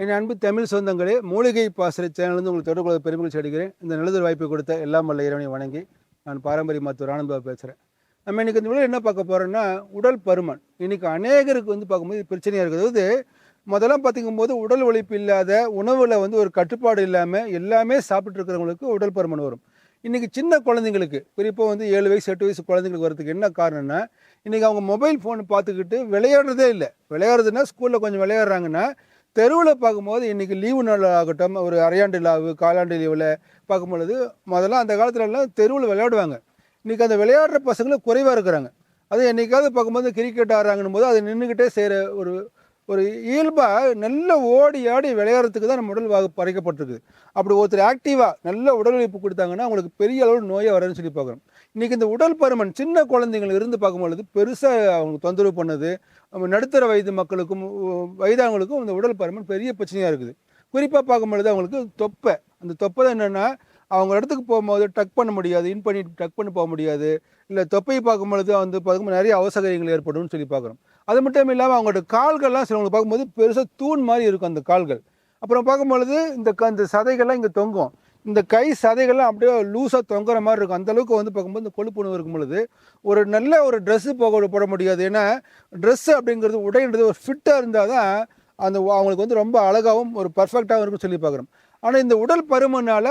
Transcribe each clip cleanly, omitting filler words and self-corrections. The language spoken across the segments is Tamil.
என் அன்பு தமிழ் சொந்தங்களே, மூலிகை பாசறை சேனலிருந்து உங்களுக்கு தொடர்பு கொள்ள பெருமகிழ்ச்சி அடைகிறேன். இந்த நல்லதொரு வாய்ப்பை கொடுத்த எல்லாம் வல்ல இறைவனை வணங்கி நான் பாரம்பரிய மருத்துவர் ஆனந்த் பேசுகிறேன். நம்ம இன்றைக்கி இந்த வீடியோ என்ன பார்க்க போகிறோம்னா, உடல் பருமன். இன்றைக்கி அநேகருக்கு பார்க்கும்போது பிரச்சனையாக இருக்குது. அதாவது முதல்லாம் பார்த்திங்கும்போது உடல் உழைப்பு இல்லாத உணவில் ஒரு கட்டுப்பாடு இல்லாமல் எல்லாமே சாப்பிட்டு இருக்கிறவங்களுக்கு உடல் பருமன் வரும். இன்றைக்கி சின்ன குழந்தைங்களுக்கு, குறிப்பாக 7 வயசு 8 வயசு குழந்தைங்களுக்கு வரதுக்கு என்ன காரணம்னா, இன்றைக்கி அவங்க மொபைல் ஃபோன் பார்த்துக்கிட்டு விளையாடுறதே இல்லை. விளையாடுறதுன்னா ஸ்கூலில் கொஞ்சம் விளையாடுறாங்கன்னா, தெருவில் பார்க்கும்போது இன்றைக்கி லீவு நாள் ஆகட்டும், ஒரு அரையாண்டு லாவு காலாண்டு லீவில் பார்க்கும்பொழுது முதல்ல அந்த காலத்துலலாம் தெருவில் விளையாடுவாங்க. இன்றைக்கி அந்த விளையாடுற பசங்களும் குறைவாக இருக்கிறாங்க. அது என்றைக்காவது பார்க்கும்போது கிரிக்கெட் ஆடுறாங்கன்னும் போது அதை நின்றுக்கிட்டே செய்கிற ஒரு ஒரு இயல்பாக நல்ல ஓடி ஆடி விளையாடுறதுக்கு தான் நம்ம உடல் பறைக்கப்பட்டிருக்குது. அப்படி ஒருத்தர் ஆக்டிவாக நல்ல உடல் உழைப்பு கொடுத்தாங்கன்னா அவங்களுக்கு பெரிய அளவு நோயை வரன்னு சொல்லி பார்க்குறோம். இன்றைக்கி இந்த உடல் பருமன் சின்ன குழந்தைங்கள் இருந்து பார்க்கும்பொழுது பெருசாக அவங்க தொந்தரவு பண்ணுது. நடுத்தர வயது மக்களுக்கும் வயதானவங்களுக்கும் இந்த உடல் பருமன் பெரிய பிரச்சனையாக இருக்குது. குறிப்பாக பார்க்கும்பொழுது அவங்களுக்கு தொப்பை, அந்த தொப்பை தான் என்னென்னா அவங்க இடத்துக்கு போகும்போது டக் பண்ண முடியாது, இன் பண்ணி டக் பண்ணி போக முடியாது. இல்லை தொப்பையை பார்க்கும்பொழுது பார்க்கும்போது நிறைய அவசரங்கள் ஏற்படும்னு சொல்லி பார்க்குறோம். அது மட்டும் இல்லாமல் அவங்களோட கால்கள்லாம் சிலவங்களுக்கு பார்க்கும்போது பெருசாக தூண் மாதிரி இருக்கும் அந்த கால்கள். அப்புறம் பார்க்கும்பொழுது இந்த சதைகள்லாம் இங்கே தொங்கும். இந்த கை சதைகள்லாம் அப்படியே லூஸாக தொங்குற மாதிரி இருக்கும். அந்தளவுக்கு பார்க்கும்போது இந்த கொழுப்பு உணவு இருக்கும் பொழுது ஒரு நல்ல ஒரு ட்ரெஸ்ஸு போட முடியாது. ஏன்னா ட்ரெஸ்ஸு அப்படிங்கிறது உடைன்றது ஒரு ஃபிட்டாக இருந்தால் தான் அவங்களுக்கு ரொம்ப அழகாகவும் ஒரு பர்ஃபெக்டாகவும் இருக்குன்னு சொல்லி பார்க்குறோம். ஆனால் இந்த உடல் பருமனால்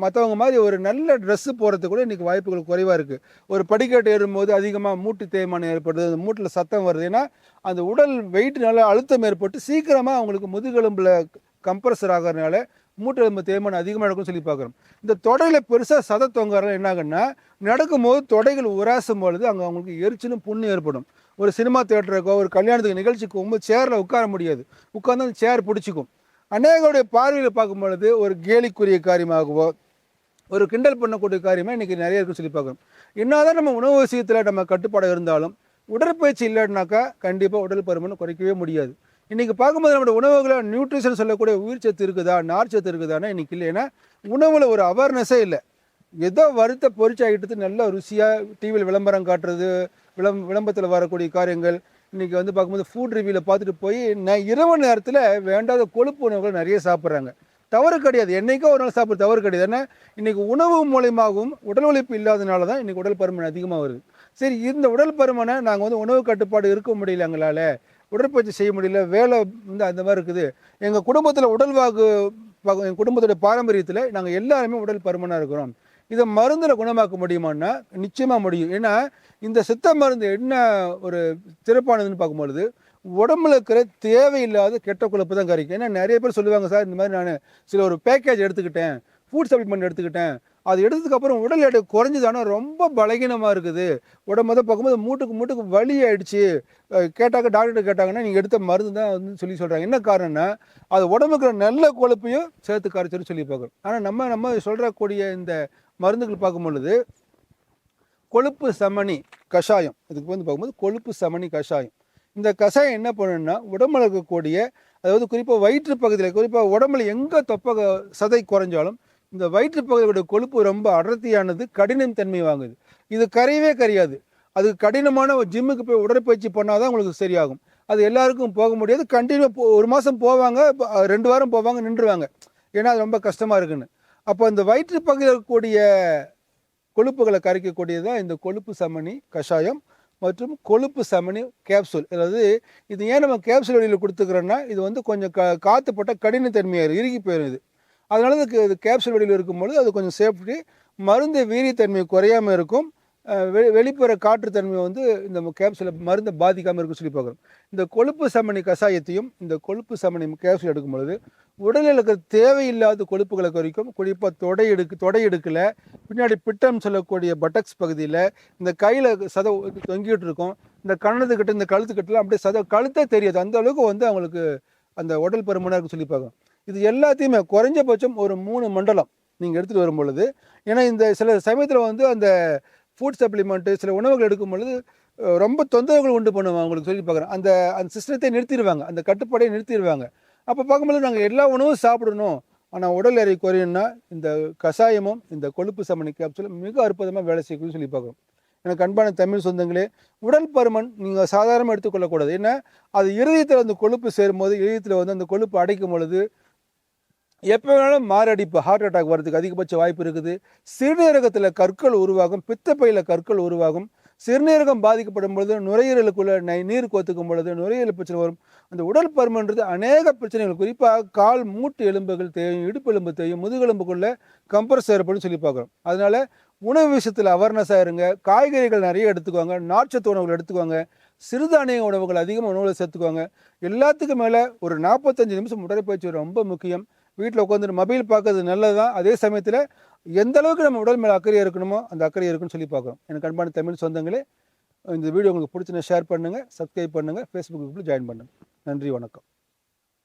மற்றவங்க மாதிரி ஒரு நல்ல ட்ரெஸ்ஸு போகிறதுக்கு கூட இன்றைக்கி வாய்ப்புகள் குறைவாக இருக்குது. ஒரு படிக்கட்டு ஏறும்போது அதிகமாக மூட்டு தேய்மானம் ஏற்படுது, அந்த மூட்டில் சத்தம் வருது. ஏன்னா அந்த உடல் வெயிட்னால அழுத்தம் ஏற்பட்டு சீக்கிரமாக அவங்களுக்கு முதுகெலும்பில் கம்ப்ரஸர் ஆகிறதுனால மூட்டு எலும்பு தேய்மானம் அதிகமாக இருக்குன்னு சொல்லி பார்க்குறோம். இந்த தொடையில் பெருசாக சதை தொங்குறதுனால என்ன ஆகுன்னா, நடக்கும்போது தொடைகள் உராசும் பொழுது அங்கே அவங்களுக்கு எரிச்சலும் புண்ணு ஏற்படும். ஒரு சினிமா தியேட்டருக்கோ ஒரு கல்யாணத்துக்கு நிகழ்ச்சிக்கு போகும்போது சேரில் உட்கார முடியாது, உட்காந்து அந்த சேர் பிடிச்சிக்கும். அநேகருடைய பார்வையில் பார்க்கும்பொழுது ஒரு கேலிக்குரிய காரியமாகவோ ஒரு கிண்டல் பண்ணக்கூடிய காரியமாக இன்றைக்கி நிறைய இருக்குன்னு சொல்லி பார்க்குறோம். என்னதான் நம்ம உணவு விஷயத்தில் நம்ம கட்டுப்பாடு இருந்தாலும் உடற்பயிற்சி இல்லைன்னாக்கா கண்டிப்பாக உடல் பருமனை குறைக்கவே முடியாது. இன்றைக்கி பார்க்கும்போது நம்மளோட உணவுகளை நியூட்ரிஷன் சொல்லக்கூடிய உயிர் சத்து இருக்குதா, நார் சத்து இருக்குதானா இன்றைக்கி இல்லை. ஏன்னா உணவில் ஒரு அவேர்னஸே இல்லை. ஏதோ வறுத்த பொரிச்சு ஆகிட்டு நல்லா ருசியாக டிவியில் விளம்பரம் காட்டுறது, விளம்பரத்தில் வரக்கூடிய காரியங்கள். இன்றைக்கி பார்க்கும்போது ஃபுட் ரிவ்யூவில் பார்த்துட்டு போய் இரவு நேரத்தில் வேண்டாத கொழுப்பு உணவுகள் நிறைய சாப்பிட்றாங்க. தவறு கிடையாது, என்றைக்கோ ஒரு நாள் சாப்பிட்ற தவறு கிடையாது. ஏன்னா இன்றைக்கி உணவு மூலியமாகவும் உடல் உழைப்பு இல்லாதனால தான் இன்றைக்கி உடல் பருமன் அதிகமாக வருது. சரி, இந்த உடல் பருமனை நாங்கள் உணவு கட்டுப்பாடு இருக்க முடியல, எங்களால் உடற்பயிற்சி செய்ய முடியல, வேலை அந்த மாதிரி இருக்குது. எங்கள் குடும்பத்தில் எங்கள் குடும்பத்தோட பாரம்பரியத்தில் நாங்கள் எல்லாருமே உடல் பருமனாக இருக்கிறோம். இதை மருந்தில் குணமாக்க முடியுமான்னா நிச்சயமாக முடியும். ஏன்னா இந்த சித்த மருந்து என்ன ஒரு சிறப்பானதுன்னு பார்க்கும்பொழுது உடம்புல இருக்கிற தேவையில்லாத கெட்ட கொழுப்பு தான் கரைக்கும். ஏன்னா நிறைய பேர் சொல்லுவாங்க, சார் இந்த மாதிரி நான் ஒரு பேக்கேஜ் எடுத்துக்கிட்டேன், ஃபுட் சப்ளிமெண்ட் எடுத்துக்கிட்டேன், அது எடுத்ததுக்கப்புறம் உடல் எடை குறைஞ்சதானா ரொம்ப பலகீனமாக இருக்குது, உடம்பு பார்க்கும்போது மூட்டுக்கு வலி ஆகிடுச்சு, டாக்டர்கிட்ட கேட்டாங்கன்னா நீங்கள் எடுத்த மருந்து தான் சொல்லி சொல்கிறாங்க. என்ன காரணம்னா அது உடம்புக்கு நல்ல கொழுப்பையும் சேர்த்து கரைச்சின்னு சொல்லி பார்க்குறோம். ஆனால் நம்ம சொல்கிறக்கூடிய இந்த மருந்துகள் பார்க்கும் பொழுது கொழுப்பு சமனி கஷாயம், இதுக்கு பார்க்கும்போது கொழுப்பு சமனி கஷாயம். இந்த கஷாயம் என்ன பண்ணுன்னா உடம்புல இருக்கக்கூடிய, அதாவது குறிப்பாக வயிற்று பகுதியில், குறிப்பாக உடம்புல எங்கே சதை குறைஞ்சாலும் இந்த வயிற்று பகுதியோட கொழுப்பு ரொம்ப அடர்த்தியானது, கடினம் தன்மை வாங்குது. இது கரையவே கரையாது. அது கடினமான ஜிம்முக்கு போய் உடற்பயிற்சி பண்ணால் தான் உங்களுக்கு சரியாகும். அது எல்லாருக்கும் போக முடியாது. கண்டினியூ 1 மாதம் போவாங்க, 2 வாரம் போவாங்க, நின்றுவாங்க. ஏன்னா அது ரொம்ப கஷ்டமாக இருக்குன்னு. அப்போ இந்த வயிற்று பகுதியில் இருக்கக்கூடிய கொழுப்புகளை கரைக்கக்கூடியது தான் இந்த கொழுப்பு சமனி கஷாயம் மற்றும் கொழுப்பு சமனி கேப்சூல். அதாவது இது ஏன் நம்ம கேப்சூல் வழியில் கொடுத்துக்கிறோன்னா, இது கொஞ்சம் காற்று போட்டால் கடினத்தன்மையாக இறுகி போயிடுது. அதனால இது கேப்சூல் வழியில் இருக்கும்பொழுது அது கொஞ்சம் சேஃப்டி, மருந்து வீரியத்தன்மை குறையாமல் இருக்கும், வெளிப்புற காற்றுத்தன்மை இந்த கேப்சூலை மருந்தை பாதிக்காமல் இருக்குன்னு சொல்லி பார்க்குறோம். இந்த கொழுப்பு சமனி கஷாயத்தையும் இந்த கொழுப்பு சமனி கேப்சூல் எடுக்கும் பொழுது உடலில் இருக்கிற தேவையில்லாத கொழுப்புகளை குறைக்கும். குறிப்பாக தொடை எடுக்கலை, பின்னாடி பிட்டம் சொல்லக்கூடிய பட்டக்ஸ் பகுதியில், இந்த கையில் சதை தொங்கிட்டு இருக்கும், இந்த கண்ணத்துக்கிட்ட இந்த கழுத்துக்கிட்டலாம் அப்படியே கழுத்தே தெரியாது, அந்த அளவுக்கு அவங்களுக்கு அந்த உடல் பருமனாக இருக்குன்னு சொல்லி பார்க்கணும். இது எல்லாத்தையுமே குறைஞ்சபட்சம் ஒரு 3 மண்டலம் நீங்கள் எடுத்துகிட்டு வரும் பொழுது, ஏன்னா இந்த சில சமயத்தில் அந்த ஃபுட் சப்ளிமெண்ட்டு சில உணவுகள் எடுக்கும் பொழுது ரொம்ப தொந்தரவுகள் உண்டு பண்ணுவாங்க அவங்களுக்கு சொல்லி பார்க்குறேன். அந்த சிஸ்டத்தை நிறுத்திடுவாங்க, அந்த கட்டுப்பாடையை நிறுத்திடுவாங்க. அப்போ பார்க்கும்போது நாங்கள் எல்லா உணவும் சாப்பிடணும், ஆனால் உடல் எடை குறையும்னா இந்த கஷாயமும் இந்த கொழுப்பு சமனி கேப்சூலும் மிக அற்புதமாக வேலை செய்யணும்னு சொல்லி பார்க்குறோம். எனக்கு அன்பான தமிழ் சொந்தங்களே, உடல் பருமன் நீங்கள் சாதாரணமாக எடுத்துக்கொள்ளக்கூடாது. ஏன்னா அது இருதயத்தில் அந்த கொழுப்பு சேரும்போது இருதயத்தில் வந்து அந்த கொழுப்பு அடைக்கும் பொழுது எப்போ வேணாலும் மாரடைப்பு, ஹார்ட் அட்டாக் வரதுக்கு அதிகபட்ச வாய்ப்பு இருக்குது. சிறுநீரகத்தில் கற்கள் உருவாகும், பித்தப்பையில் கற்கள் உருவாகும். சிறுநீரகம் பாதிக்கப்படும் பொழுது நுரையீரலுக்குள்ள நீர் கோத்துக்கும் பொழுது நுரையீரல் பிரச்சனை வரும். அந்த உடல் பருமன்றது அநேக பிரச்சனைகள், குறிப்பாக கால் மூட்டு எலும்புகள் தேயும், இடுப்பு எலும்பு தேயும், முதுகெலும்புக்குள்ள கம்ப்ரஸ் ஏற்படும் சொல்லி பார்க்குறோம். அதனால உணவு விஷயத்தில் அவேர்னஸாக இருங்க. காய்கறிகள் நிறைய எடுத்துக்குவாங்க, நார்ச்சத்து உணவுகள் எடுத்துக்குவாங்க, சிறுதானிய உணவுகள் அதிகமாக உணவில் சேர்த்துக்குவாங்க. எல்லாத்துக்கும் மேலே ஒரு 45 நிமிஷம் உடற்பயிற்சி ரொம்ப முக்கியம். வீட்டில் உட்காந்துட்டு மொபைல் பார்க்கறது நல்லது தான். அதே சமயத்தில் எந்த அளவுக்கு நம்ம உடல் மேலே அக்கறை இருக்கணுமோ அந்த அக்கறை இருக்குன்னு சொல்லி பார்க்குறோம். எனக்கு அன்பான தமிழ் சொந்தங்களே, இந்த வீடியோ உங்களுக்கு பிடிச்சுன்னா ஷேர் பண்ணுங்கள், சப்ஸ்கிரைப் பண்ணுங்கள், ஃபேஸ்புக் குரூப்பில் ஜாயின் பண்ணுங்கள். நன்றி, வணக்கம்.